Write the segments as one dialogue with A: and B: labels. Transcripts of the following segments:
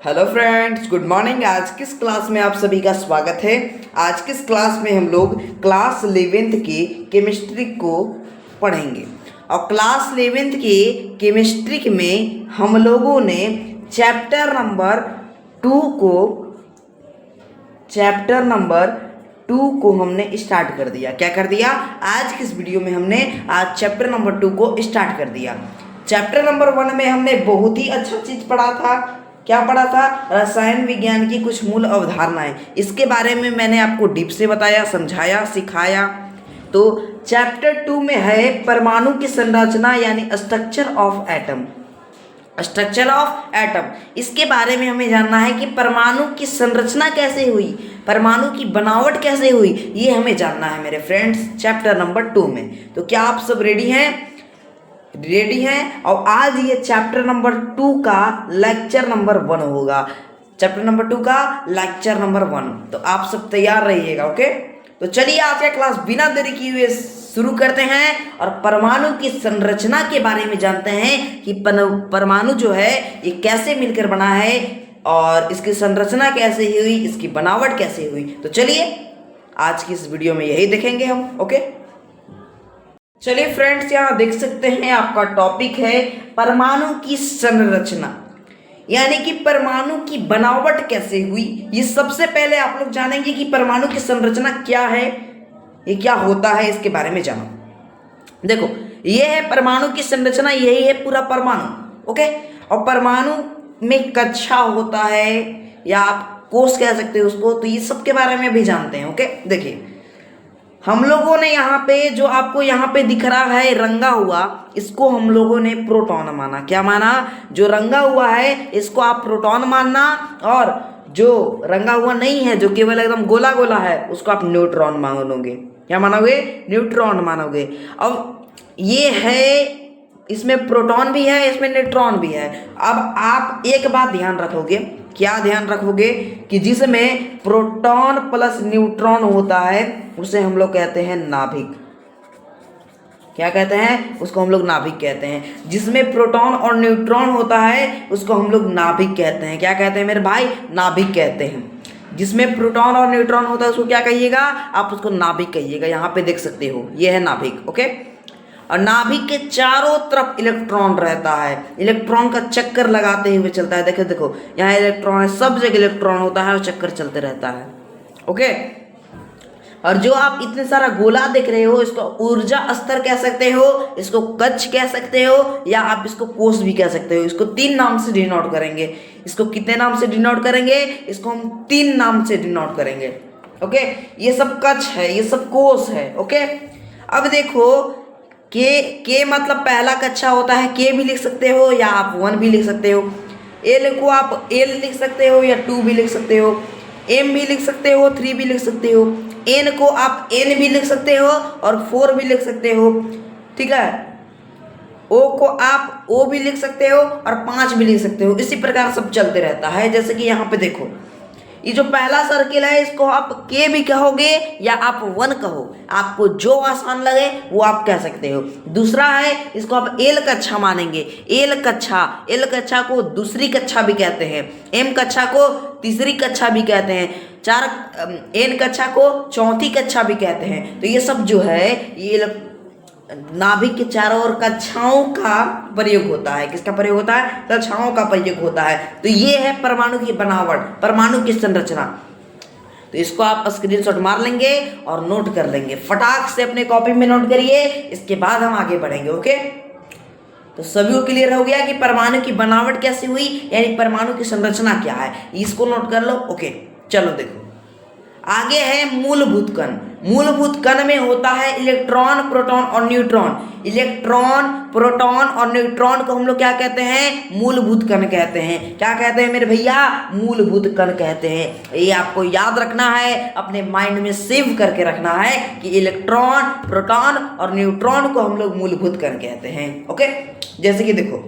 A: Hello friends, good morning. आज किस class में आप सभी का स्वागत है। आज किस क्लास में हम लोग क्लास 11th की केमिस्ट्री को पढ़ेंगे। और क्लास 11th की केमिस्ट्री में हम लोगों ने चैप्टर नंबर 2 को हमने स्टार्ट कर दिया। क्या कर दिया? आज की इस वीडियो में हमने आज चैप्टर नंबर 2 को स्टार्ट कर दिया। चैप्टर नंबर 1 में हमने बहुत ही अच्छा चीज़ पढ़ा था। क्या पढ़ा था? रसायन विज्ञान की कुछ मूल अवधारणाएं। इसके बारे में मैंने आपको डीप से बताया, समझाया, सिखाया। तो चैप्टर 2 में है परमाणु की संरचना यानी structure of atom. Structure of atom, इसके बारे में हमें जानना है कि परमाणु की संरचना कैसे हुई, परमाणु की बनावट कैसे हुई, ये हमें जानना है मेरे फ्रेंड्स चैप्टर नंबर 2 में। तो क्या आप सब रेडी हैं? रेडी हैं। और आज ये चैप्टर नंबर 2 का लेक्चर नंबर 1 होगा। चैप्टर नंबर 2 का लेक्चर नंबर 1। तो आप सब तैयार रहिएगा। ओके, तो चलिए आज का क्लास बिना देरी किए हुए शुरू करते हैं और परमाणु की संरचना के बारे में जानते हैं कि परमाणु जो है ये कैसे मिलकर बना है और इसकी संरचना कैसे हुई, इसकी बनावट कैसे हुई। तो चलिए आज की इस वीडियो में यही देखेंगे हम। ओके, चलिए फ्रेंड्स, यहाँ देख सकते हैं आपका टॉपिक है परमाणु की संरचना, यानी कि परमाणु की बनावट कैसे हुई। ये सबसे पहले आप लोग जानेंगे कि परमाणु की संरचना क्या है, ये क्या होता है, इसके बारे में जानो। देखो, ये है परमाणु की संरचना, यही है पूरा परमाणु। ओके, और परमाणु में कक्षा होता है या आप कोष कह सकते हो उसको। तो ये सब के बारे में भी जानते हैं। ओके, देखिए हम लोगों ने यहाँ पे जो आपको यहाँ पे दिख रहा है रंगा हुआ, इसको हम लोगों ने प्रोटॉन माना। क्या माना? जो रंगा हुआ है इसको आप प्रोटॉन मानना, और जो रंगा हुआ नहीं है, जो केवल एकदम गोला गोला है, उसको आप न्यूट्रॉन मानोगे। क्या मानोगे? न्यूट्रॉन मानोगे। अब ये है, इसमें प्रोटॉन भी है, इसमें न्यूट्रॉन भी है। अब आप एक बात ध्यान रखोगे। क्या ध्यान रखोगे? कि जिसमें प्रोटॉन प्लस न्यूट्रॉन होता है उसे हम लोग कहते हैं नाभिक। क्या कहते हैं? उसको हम लोग नाभिक कहते हैं। जिसमें प्रोटॉन और न्यूट्रॉन होता है उसको हम लोग नाभिक कहते हैं। क्या कहते हैं मेरे भाई? नाभिक कहते हैं। जिसमें प्रोटॉन और न्यूट्रॉन होता है उसको क्या कहिएगा? आप उसको नाभिक कहिएगा। यहाँ पे देख सकते हो, ये है नाभिक। ओके, और नाभिक के चारों तरफ इलेक्ट्रॉन रहता है, इलेक्ट्रॉन का चक्कर लगाते हुए चलता है। देखो देखो, यहाँ इलेक्ट्रॉन है, सब जगह इलेक्ट्रॉन होता है और चक्कर चलते रहता है। ओके, और जो आप इतने सारा गोला देख रहे हो इसको ऊर्जा स्तर कह सकते हो, इसको कक्ष कह सकते हो, या आप इसको कोष भी कह सकते हो। इसको 3 नाम से डिनोट करेंगे। इसको कितने नाम से डिनोट करेंगे? इसको हम 3 नाम से डिनोट करेंगे। ओके, ये सब कक्ष है, ये सब कोष है। ओके, अब देखो के मतलब पहला कक्षा होता है, के भी लिख सकते हो या आप 1 भी लिख सकते हो। एल को आप एल लिख सकते हो या 2 भी लिख सकते हो। एम भी लिख सकते हो, 3 भी लिख सकते हो। एन को आप एन भी लिख सकते हो और 4 भी लिख सकते हो। ठीक है, ओ को आप ओ भी लिख सकते हो और 5 भी लिख सकते हो। इसी प्रकार सब चलते रहता है। जैसे कि यहाँ पे देखो, ये जो पहला सर्किल है इसको आप के भी कहोगे या आप 1 कहो, आपको जो आसान लगे वो आप कह सकते हो। दूसरा है, इसको आप एल कक्षा मानेंगे। एल कक्षा को दूसरी कक्षा भी कहते हैं, एम कक्षा को तीसरी कक्षा भी कहते हैं, एन कक्षा को चौथी कक्षा भी कहते हैं। तो ये सब जो है ये नाभिक के चारों ओर कक्षाओं का प्रयोग होता है। किसका प्रयोग होता है? कक्षाओं का प्रयोग होता है। तो ये है परमाणु की बनावट, परमाणु की संरचना। तो इसको आप स्क्रीनशॉट मार लेंगे और नोट कर लेंगे। फटाक से अपने कॉपी में नोट करिए, इसके बाद हम आगे बढ़ेंगे। ओके, तो सभी को क्लियर हो गया कि परमाणु की बनावट कैसे हुई, यानी परमाणु की संरचना क्या है। इसको नोट कर लो। ओके, चलो देखो आगे है मूलभूत कण। मूलभूत कण में होता है इलेक्ट्रॉन, प्रोटॉन और न्यूट्रॉन। इलेक्ट्रॉन, प्रोटॉन और न्यूट्रॉन को हम लोग क्या कहते हैं? मूलभूत कण कहते हैं। क्या कहते हैं मेरे भैया? मूलभूत कण कहते हैं। ये आपको याद रखना है, अपने माइंड में सेव करके रखना है कि इलेक्ट्रॉन, प्रोटॉन और न्यूट्रॉन को हम लोग मूलभूत कण कहते हैं। ओके, जैसे कि देखो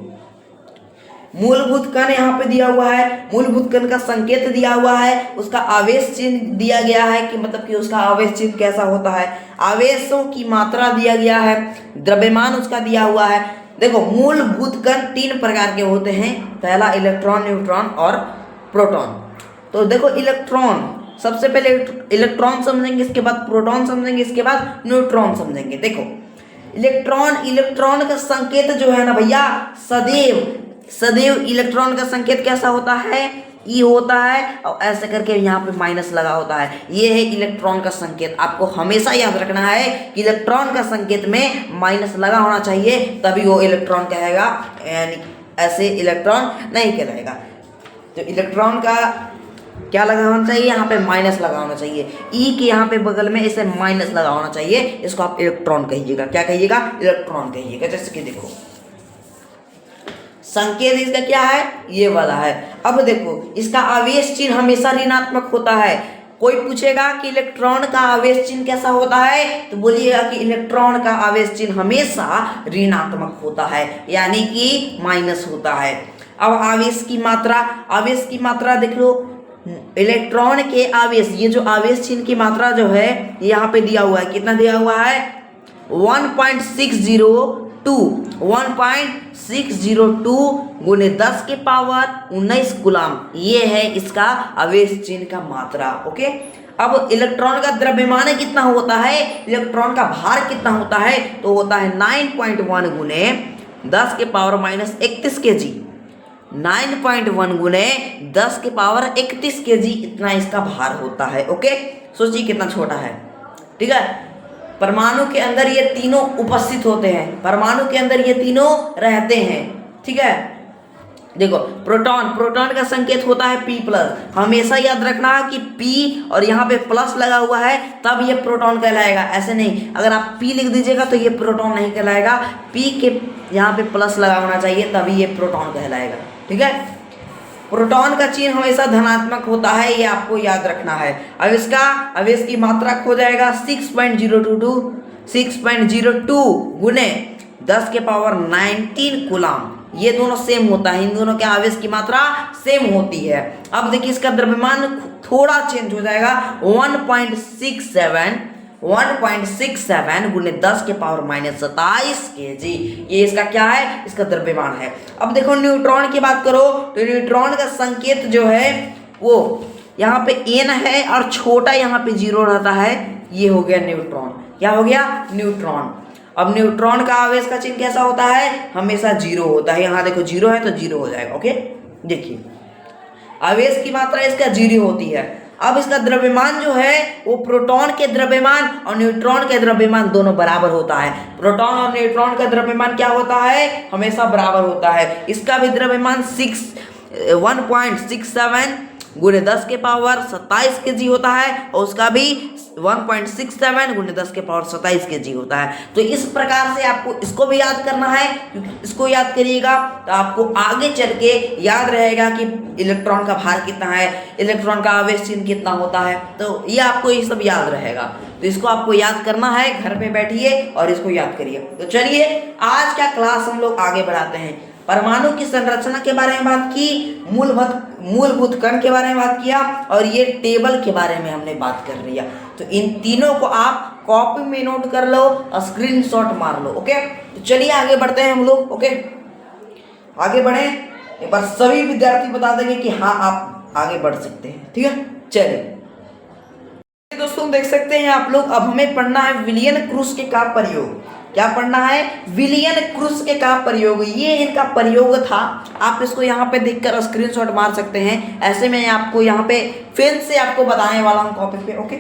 A: मूलभूत कण यहाँ पे दिया हुआ है, मूलभूत कण का संकेत दिया हुआ है, उसका आवेश चिन्ह दिया गया है कि मतलब कि उसका आवेश चिन्ह कैसा होता है, आवेशों की मात्रा दिया गया है, द्रव्यमान उसका दिया हुआ है। देखो मूलभूत कण 3 प्रकार के होते हैं। पहला इलेक्ट्रॉन, न्यूट्रॉन और प्रोटॉन। तो देखो इलेक्ट्रॉन, सबसे पहले इलेक्ट्रॉन समझेंगे, इसके बाद प्रोटॉन समझेंगे, इसके बाद न्यूट्रॉन समझेंगे। देखो इलेक्ट्रॉन का संकेत जो है ना भैया, सदैव इलेक्ट्रॉन का संकेत कैसा होता है, ई होता है, और ऐसे करके यहाँ पे माइनस लगा होता है। ये है इलेक्ट्रॉन का संकेत। आपको हमेशा याद रखना है कि इलेक्ट्रॉन का संकेत में माइनस लगा होना चाहिए, तभी वो इलेक्ट्रॉन कहेगा, यानी ऐसे इलेक्ट्रॉन नहीं कहलाएगा। तो इलेक्ट्रॉन का क्या लगा होना चाहिए, यहाँ पे माइनस लगा होना चाहिए। ई के यहाँ पे बगल में इसे माइनस लगा होना चाहिए, इसको आप इलेक्ट्रॉन कहिएगा। क्या कहिएगा, इलेक्ट्रॉन कहिएगा। जैसे कि देखो संकेत इसका क्या है, ये वाला है। अब देखो इसका आवेश चिन्ह हमेशा ऋणात्मक होता है। कोई पूछेगा कि इलेक्ट्रॉन का आवेश चिन्ह कैसा होता है, तो बोलिएगा कि इलेक्ट्रॉन का आवेश चिन्ह हमेशा ऋणात्मक होता है, यानी कि माइनस होता है। अब आवेश की मात्रा देख लो, इलेक्ट्रॉन के आवेश, ये जो आवेश चिन्ह की मात्रा जो है यहाँ पे दिया हुआ है, कितना दिया हुआ है, 1.602 गुने 10 के पावर 19 गुलाम। ये है इसका आवेश चिन्ह का मात्रा। ओके, अब इलेक्ट्रॉन का द्रव्यमान कितना होता है, इलेक्ट्रॉन का भार कितना होता है, तो होता है 9.1 गुने 10 के पावर माइनस 31 kg। 9.1 गुने 10 के पावर 31 kg, इतना इसका भार होता है। ओके, सोचिए कितना छोटा है। ठीक है, परमाणु के अंदर ये तीनों उपस्थित होते हैं, परमाणु के अंदर ये तीनों रहते हैं। ठीक है, देखो प्रोटॉन का संकेत होता है P प्लस। हमेशा याद रखना कि P और यहाँ पे प्लस लगा हुआ है तब ये प्रोटॉन कहलाएगा, ऐसे नहीं। अगर आप P लिख दीजिएगा तो ये प्रोटॉन नहीं कहलाएगा, P के यहाँ पे प्लस लगा होना चाहिए तभी ये प्रोटॉन कहलाएगा। ठीक है, प्रोटॉन का चिन्ह हमेशा धनात्मक होता है, ये आपको याद रखना है। अब इसका आवेश की मात्रा हो जाएगा 6.02 गुने 10 के पावर 19 कूलम। ये दोनों सेम होता है, इन दोनों के आवेश की मात्रा सेम होती है। अब देखिए इसका द्रव्यमान थोड़ा चेंज हो जाएगा, 1.67 गुने 10 के पावर माइनस 27 kg। ये इसका क्या है, इसका द्रव्यमान है। अब देखो न्यूट्रॉन की बात करो तो न्यूट्रॉन का संकेत जो है वो यहाँ पे n है और छोटा यहाँ पे 0 रहता है, ये हो गया न्यूट्रॉन। क्या हो गया, न्यूट्रॉन। अब न्यूट्रॉन का आवेश का चिन्ह कैसा होता है, हमेशा 0 होता है। यहाँ देखो 0 है तो 0 हो जाएगा। ओके, देखिए आवेश की मात्रा इसका 0 होती है। अब इसका द्रव्यमान जो है वो प्रोटॉन के द्रव्यमान और न्यूट्रॉन के द्रव्यमान दोनों बराबर होता है। प्रोटॉन और न्यूट्रॉन का द्रव्यमान क्या होता है, हमेशा बराबर होता है। इसका भी द्रव्यमान 1.67 गुने 10 के पावर 27 kg होता है और उसका भी 1.67 गुने 10 के पावर 27 kg होता है। तो इस प्रकार से आपको इसको भी याद करना है, क्योंकि इसको याद करिएगा तो आपको आगे चल के याद रहेगा कि इलेक्ट्रॉन का भार कितना है, इलेक्ट्रॉन का आवेश चिन्ह कितना होता है। तो ये आपको ये सब याद रहेगा, तो इसको आपको याद करना है। घर पे बैठिए और इसको याद करिए। तो चलिए आज का क्लास हम लोग आगे बढ़ाते हैं। परमाणु की संरचना के बारे में बात की, मूलभूत कण के बारे में बात किया और ये टेबल के बारे में हमने बात कर लिया। तो इन तीनों को आप कॉपी में नोट कर लो और स्क्रीनशॉट मार लो। ओके, तो चलिए आगे बढ़ते हैं हम लोग। ओके, आगे बढ़े, एक बार सभी विद्यार्थी बता देंगे कि हाँ आप आगे बढ़ सकते हैं। ठीक है, चलिए दोस्तों देख सकते हैं आप लोग। अब हमें पढ़ना है विलियन क्रूस्के का प्रयोग। क्या पढ़ना है, विलियन क्रूस्के का प्रयोग। ये इनका प्रयोग था, आप इसको यहाँ पे देखकर स्क्रीनशॉट मार सकते हैं। ऐसे में आपको यहाँ पे फिर से आपको बताने वाला हूँ कॉपी पे। ओके,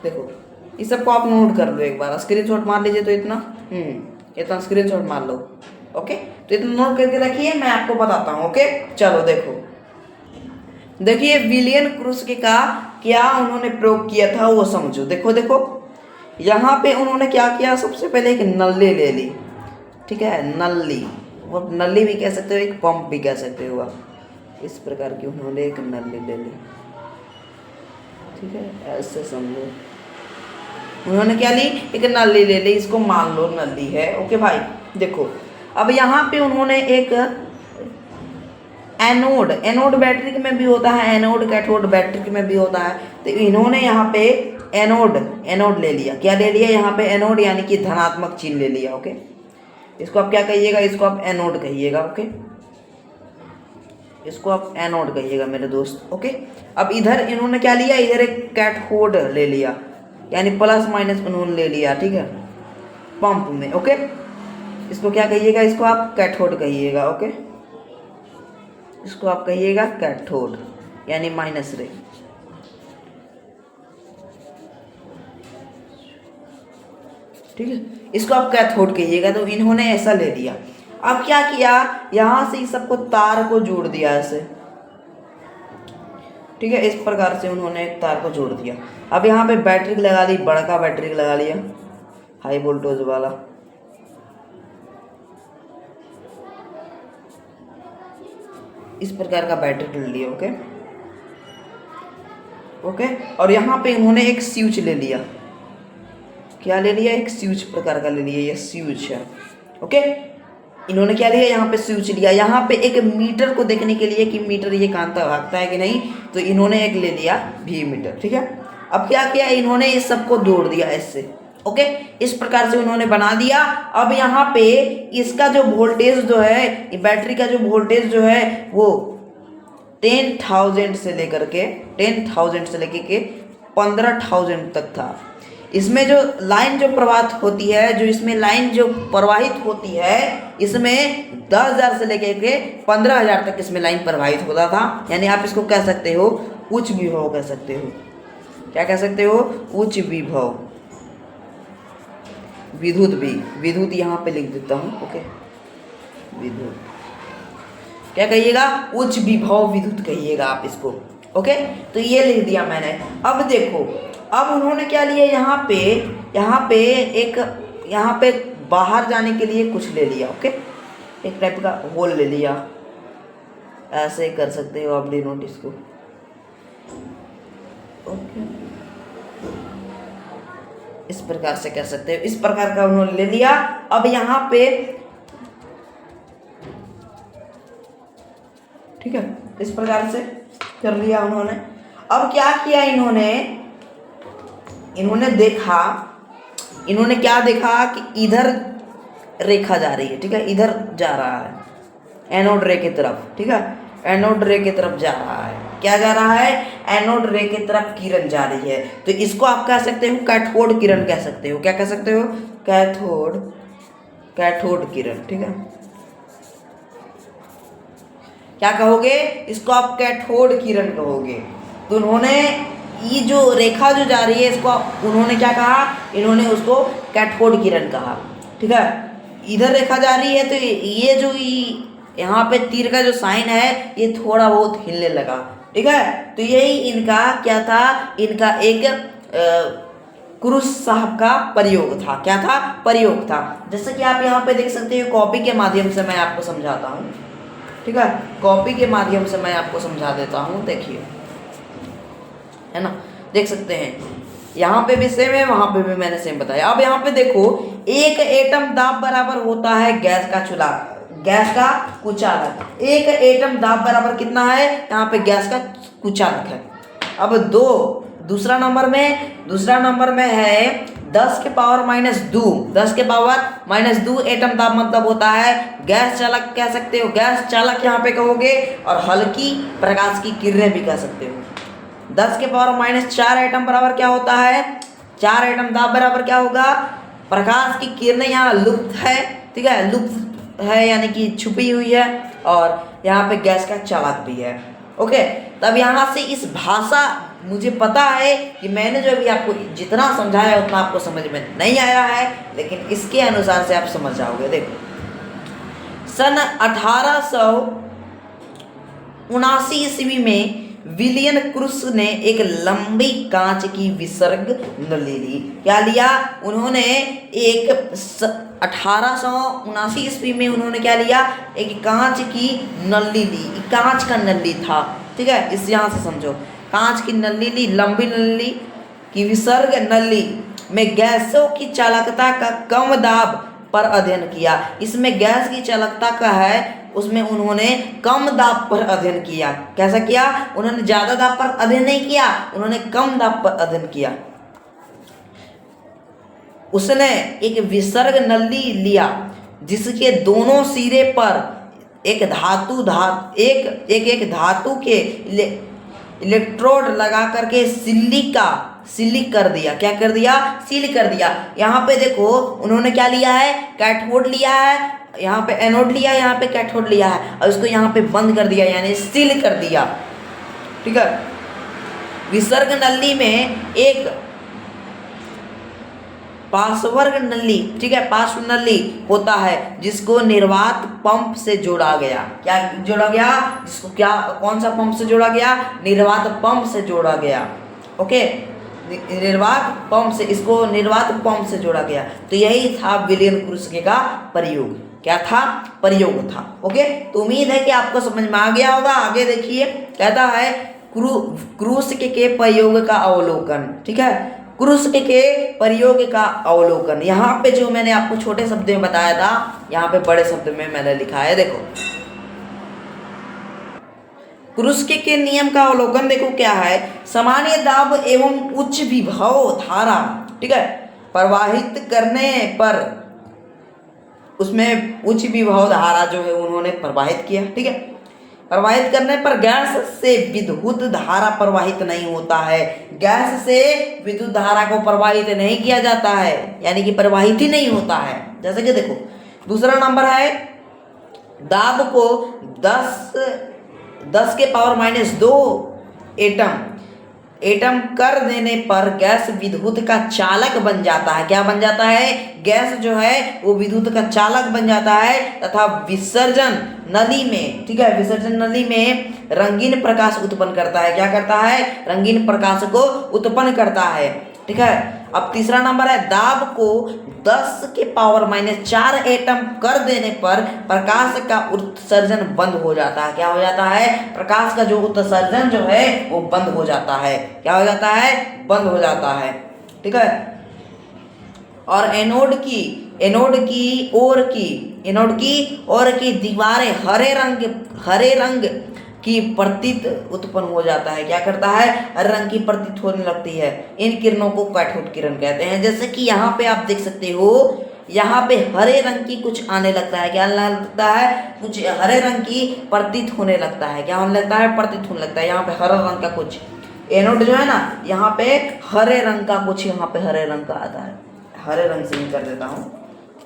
A: देखो इस सबको आप नोट कर लो, एक बार स्क्रीनशॉट मार लीजिए। तो इतना स्क्रीनशॉट मार लो। ओके, तो इतना नोट करके रखिए, मैं आपको बताता हूँ। ओके, चलो देखिए विलियन क्रूस्के का क्या उन्होंने प्रयोग किया था वो समझो। देखो यहाँ पे उन्होंने क्या किया, सबसे पहले एक नली ले ली। ठीक है, नली, वो नली भी कह सकते हो, एक पंप भी कह सकते हो आप। इस प्रकार की उन्होंने एक नली ले ली। ठीक है, ऐसे समझो, उन्होंने क्या ली, एक नली ले ली, इसको मान लो नली है। ओके भाई, देखो अब यहाँ पे उन्होंने एक एनोड बैटरी में भी होता है, एनोड कैथोड बैटरी में भी होता है। तो इन्होंने यहाँ पे एनोड ले लिया। क्या ले लिया यहाँ पे, एनोड, यानी कि धनात्मक चिन्ह ले लिया। ओके, इसको आप क्या कहिएगा, इसको आप एनोड कहिएगा। ओके, इसको आप एनोड कहिएगा मेरे दोस्त। ओके, अब इधर इन्होंने क्या लिया, इधर एक कैथोड ले लिया, यानी प्लस माइनस उन्होंने ले लिया, ठीक है, पंप में। ओके, इसको क्या कहिएगा, इसको आप कैथोड कहिएगा। ओके, इसको आप कहिएगा कैथोड, यानी माइनस रे। ठीक है, इसको आप कैथोड कहिएगा। तो इन्होंने ऐसा ले लिया। अब क्या किया, यहां से इस सबको तार को जोड़ दिया ऐसे, ठीक है, इस प्रकार से उन्होंने एक तार को जोड़ दिया। अब यहाँ पे बैटरी लगा दी, बड़ा बैटरी लगा लिया, हाई वोल्टेज वाला। इस प्रकार का बैटरी ले लिया। ओके ओके, और यहाँ पे इन्होंने एक स्विच ले लिया। क्या ले लिया, एक स्विच प्रकार का ले लिया, ये स्विच है। ओके, इन्होंने क्या लिया, यहाँ पे स्विच लिया। यहाँ पे एक मीटर को देखने के लिए कि मीटर ये कांता भागता है कि नहीं, तो इन्होंने एक ले लिया भी मीटर। ठीक है, अब क्या किया, इन्होंने इस सबको जोड़ दिया ऐसे। ओके, इस प्रकार से उन्होंने बना दिया। अब यहाँ पे इसका जो वोल्टेज जो है, बैटरी का जो वोल्टेज जो है वो 10,000 से लेकर के 15,000 तक था। इसमें जो लाइन जो प्रवाहित होती है, जो इसमें लाइन जो प्रवाहित होती है, इसमें 10,000 से लेकर के 15,000 तक इसमें लाइन प्रवाहित होता था। यानी आप इसको कह सकते हो उच्च विभव कह सकते हो। क्या कह सकते हो, उच्च विभव। विद्युत यहाँ पे लिख देता हूँ। ओके, विद्युत क्या कहिएगा, उच्च विभव विद्युत कहिएगा आप इसको। ओके, तो ये लिख दिया मैंने। अब देखो, अब उन्होंने क्या लिया, यहाँ पे बाहर जाने के लिए कुछ ले लिया। ओके, एक टाइप का होल ले लिया, ऐसे कर सकते हो आप डिनोट इसको। ओके, इस प्रकार से कर सकते हो, इस प्रकार का उन्होंने ले लिया। अब यहाँ पे ठीक है, इस प्रकार से कर लिया उन्होंने। अब क्या किया इन्होंने देखा, इन्होंने क्या देखा कि इधर रेखा जा रही है। ठीक है, इधर जा रहा है एनोड रे की तरफ। ठीक है, एनोड रे की तरफ जा रहा है। क्या जा रहा है, एनोड रे की तरफ किरण जा रही है। तो इसको आप कह सकते हो कैथोड किरण कह सकते हो। क्या कह सकते हो, कैथोड किरण। ठीक है, क्या कहोगे, इसको आप कैथोड किरण कहोगे। तो उन्होंने ये जो रेखा जो जा रही है, इसको उन्होंने क्या कहा, इन्होंने उसको कैथोड किरण कहा। ठीक है, इधर रेखा जा रही है, तो ये जो यहाँ पे तीर का जो साइन है, ये थोड़ा बहुत हिलने लगा। ठीक है, तो यही इनका क्या था, इनका एक क्रूस साहब का प्रयोग था। क्या था, प्रयोग था। जैसे कि आप यहाँ पे देख सकते हो, कॉपी के माध्यम से मैं आपको समझाता हूँ। ठीक है, कॉपी के माध्यम से मैं आपको समझा देता हूँ। देखिए, है ना, देख सकते हैं, यहाँ पे भी सेम है, वहां पे भी मैंने सेम बताया। अब यहाँ पे देखो, एक एटम दाब बराबर होता है गैस का कुचालक। एक एटम दाब बराबर कितना है, यहाँ पे गैस का कुचालक है। अब दूसरा नंबर में है 10 के पावर माइनस 2 एटम दाब मतलब होता है गैस चालक कह सकते हो, गैस चालक यहाँ पे कहोगे, और हल्की प्रकाश की किरणें भी कह सकते हो। 10 के पावर -4 एटम बराबर क्या होता है, 4 एटम दाब बराबर क्या होगा, प्रकाश की किरणें यहाँ लुप्त है। ठीक है, लुप्त है यानी कि छुपी हुई है, और यहाँ पे गैस का चालक भी है। ओके, तब यहाँ से इस भाषा, मुझे पता है कि मैंने जो अभी आपको जितना समझाया उतना आपको समझ में नहीं आया है, लेकिन इसके अनुसार से आप समझ जाओगे। देखो, सन 1879 ईस्वी में विलियम क्रूस ने एक लंबी कांच की विसर्ग नली ली। क्या लिया उन्होंने, एक 1879 ईस्वी में उन्होंने क्या लिया, एक कांच की नली ली। कांच का नली था। ठीक है, इस यहाँ से समझो, कांच की नली ली, लंबी नली की विसर्ग नली में गैसों की चालकता का कम दाब पर अध्ययन किया। इसमें गैस की चालकता का है, उसमें उन्होंने कम दाब पर अध्ययन किया। कैसा किया, उन्होंने ज्यादा दाब पर अध्ययन नहीं किया, उन्होंने कम दाब पर अध्ययन किया। उसने एक विसर्ग नली लिया जिसके दोनों सिरे पर एक धातु के इलेक्ट्रोड लगा करके सिलिक कर दिया। क्या कर दिया? सील कर दिया। यहाँ पे देखो उन्होंने क्या लिया है? कैथोड लिया है, यहाँ पे एनोड लिया है, यहाँ पे कैथोड लिया है और उसको यहाँ पे बंद कर दिया यानी सील कर दिया। ठीक है। विसर्ग नली में एक पार्श्वर्ग नली, ठीक है, पार्श्व नली होता है जिसको निर्वात पंप से जोड़ा गया। क्या जोड़ा गया? जिसको क्या, कौन सा पंप से जोड़ा गया? निर्वात पंप से जोड़ा गया। ओके, निर्वात पंप से, इसको निर्वात पंप से जोड़ा गया। तो यही था विलियम क्रूस्के का प्रयोग। क्या था? प्रयोग था। ओके, तो उम्मीद है कि आपको समझ में आ गया होगा। आगे देखिए, कहता है क्रूस्के के प्रयोग का अवलोकन। ठीक है, क्रूस्के के प्रयोग का अवलोकन। यहाँ पे जो मैंने आपको छोटे शब्द में बताया था, यहाँ पे बड़े शब्द में मैंने लिखा है। देखो क्रूस्के के नियम का अवलोकन देखो क्या है। सामान्य दाब एवं उच्च विभव धारा, ठीक है, प्रवाहित करने पर उसमें उच्च विभव धारा जो है उन्होंने प्रवाहित किया। ठीक है, प्रवाहित करने पर गैस से विद्युत धारा प्रवाहित नहीं होता है। गैस से विद्युत धारा को प्रवाहित नहीं किया जाता है, यानी कि प्रवाहित ही नहीं होता है। जैसे कि देखो दूसरा नंबर है, दाब को 10 के पावर -2 एटम कर देने पर गैस विद्युत का चालक बन जाता है। क्या बन जाता है? गैस जो है वो विद्युत का चालक बन जाता है तथा विसर्जन नली में, ठीक है, विसर्जन नली में रंगीन प्रकाश उत्पन्न करता है। क्या करता है? रंगीन प्रकाश को उत्पन्न करता है। ठीक है। अब तीसरा नंबर है, दाब को 10 के पावर -4 एटम कर देने पर प्रकाश का उत्सर्जन बंद हो जाता है। क्या हो जाता है? प्रकाश का जो उत्सर्जन जो है वो बंद हो जाता है। क्या हो जाता है? बंद हो जाता है। ठीक है। और एनोड की ओर की दीवारें हरे रंग की प्रतीत उत्पन्न हो जाता है। क्या करता है? हरे रंग की प्रतीत होने लगती है। इन किरणों को कैथोड किरण कहते हैं। जैसे कि यहाँ पे आप देख सकते हो, यहाँ पे हरे रंग की कुछ आने लगता है। क्या आने लगता है? कुछ हरे रंग की प्रतीत होने लगता है। क्या होने लगता है? प्रतीत होने लगता है। यहाँ पे हरे रंग का कुछ एनोड जो है ना, यहाँ पे हरे रंग का कुछ, यहाँ पे हरे रंग का आता है। हरे रंग से ही कर देता हूँ,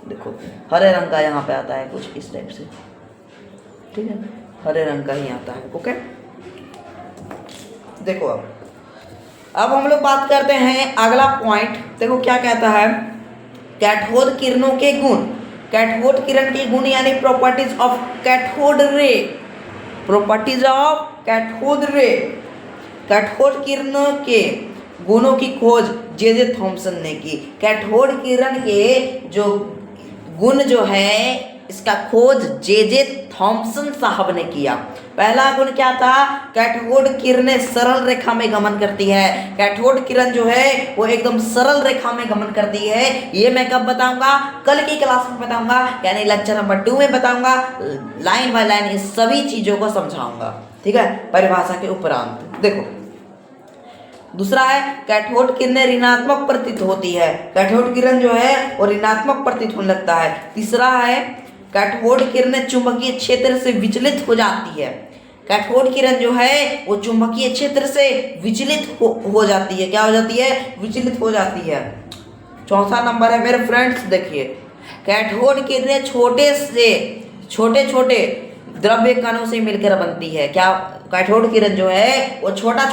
A: देखो हरे रंग का यहाँ पे आता है कुछ इस टाइप से। ठीक है, हरे रंग का ही आता है। ओके, देखो अब हम लोग बात करते हैं अगला पॉइंट। देखो क्या कहता है, कैथोड किरणों के गुण। कैथोड किरण के गुण यानी properties of cathode ray. Properties of cathode ray. Cathode किरणों के गुणों की खोज जे थॉमसन ने की। कैथोड किरण के जो गुण जो है इसका खोज जे थॉमसन साहब ने किया। पहला गुण क्या था? कैथोड किरणें सरल रेखा में गमन करती है। कैथोड किरण जो है वो एकदम सरल रेखा में गमन करती है। ये मैं कब बताऊंगा? कल की क्लास में बताऊंगा, यानी लेक्चर नंबर 2 में बताऊंगा। लाइन बाय लाइन इस सभी चीजों को समझाऊंगा। ठीक है, परिभाषा के उपरांत। देखो दूसरा है, कैथोड किरणें ऋणात्मक प्रतीत होती है। कैथोड किरण जो है वो ऋणात्मक प्रतीत होने लगता है। तीसरा है, कैथोड किरणें चुंबकीय क्षेत्र से विचलित हो जाती है। कैथोड किरण जो है वो चुंबकीय क्षेत्र से विचलित हो जाती है। क्या हो जाती है? विचलित हो जाती है। चौथा नंबर है मेरे फ्रेंड्स, देखिए कैथोड किरणें छोटे छोटे द्रव्य कणों से मिलकर बनती है। क्या? कैथोड किरण जो है वो छोटा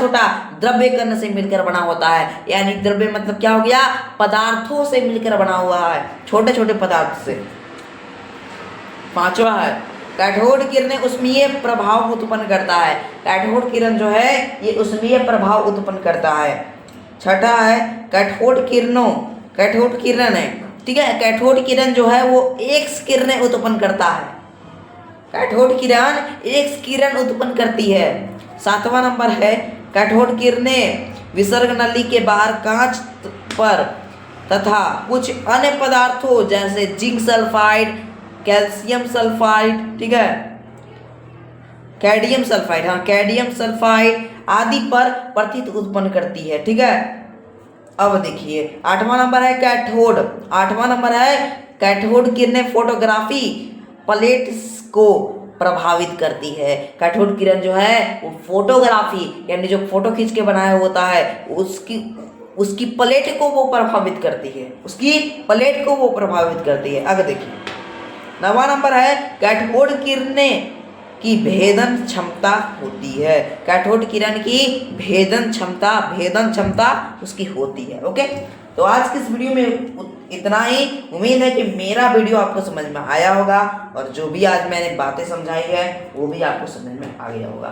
A: द्रव्य कण से मिलकर बना होता है। यानी द्रव्य मतलब क्या हो गया? पदार्थों से मिलकर बना हुआ है, छोटे पदार्थ से। पांचवा है, कैथोड किरणें उष्मीय प्रभाव उत्पन्न करता है। कैथोड किरण जो है ये उष्मीय प्रभाव उत्पन्न करता है। छठा है, कैथोड किरण है, ठीक है, कैथोड किरण जो है वो एक्स किरणें उत्पन्न करता है। कैथोड किरण एक्स किरण उत्पन्न करती है। सातवां नंबर है, कैथोड किरणें विसर्ग नली के बाहर कांच पर तथा कुछ अन्य पदार्थों जैसे जिंक सल्फाइड, कैल्शियम सल्फाइड, ठीक है, कैडियम सल्फाइड आदि पर प्रतीत उत्पन्न करती है। ठीक है। अब देखिए आठवां नंबर है कैथोड किरणें फोटोग्राफी प्लेट्स को प्रभावित करती है। कैथोड किरण जो है वो फोटोग्राफी यानी जो फोटो खींच के बनाया होता है उसकी प्लेट को वो प्रभावित करती है, उसकी प्लेट को वो प्रभावित करती है। आगे देखिए 9वां नंबर है कैथोड किरणें की भेदन क्षमता होती है। कैथोड किरण की भेदन क्षमता उसकी होती है। ओके, तो आज की इस वीडियो में इतना ही। उम्मीद है कि मेरा वीडियो आपको समझ में आया होगा और जो भी आज मैंने बातें समझाई है वो भी आपको समझ में आ गया होगा।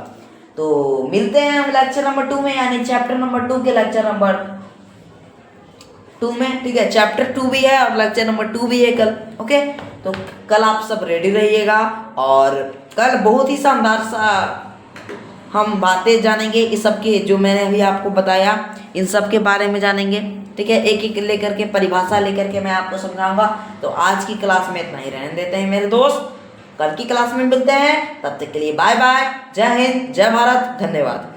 A: तो मिलते हैं हम लेक्चर नंबर 2 में, यानी चैप्टर नंबर 2 के लेक्चर नंबर 2 में। ठीक है, चैप्टर 2 भी है और लेक्चर नंबर 2 भी है कल। ओके, तो कल आप सब रेडी रहिएगा और कल बहुत ही शानदार सा हम बातें जानेंगे इस सब के, जो मैंने अभी आपको बताया इन सब के बारे में जानेंगे। ठीक है, एक एक लेकर के परिभाषा लेकर के मैं आपको समझाऊंगा। तो आज की क्लास में इतना ही रहने देते हैं मेरे दोस्त, कल की क्लास में मिलते हैं। तब तक के लिए बाय बाय, जय हिंद, जय भारत, धन्यवाद।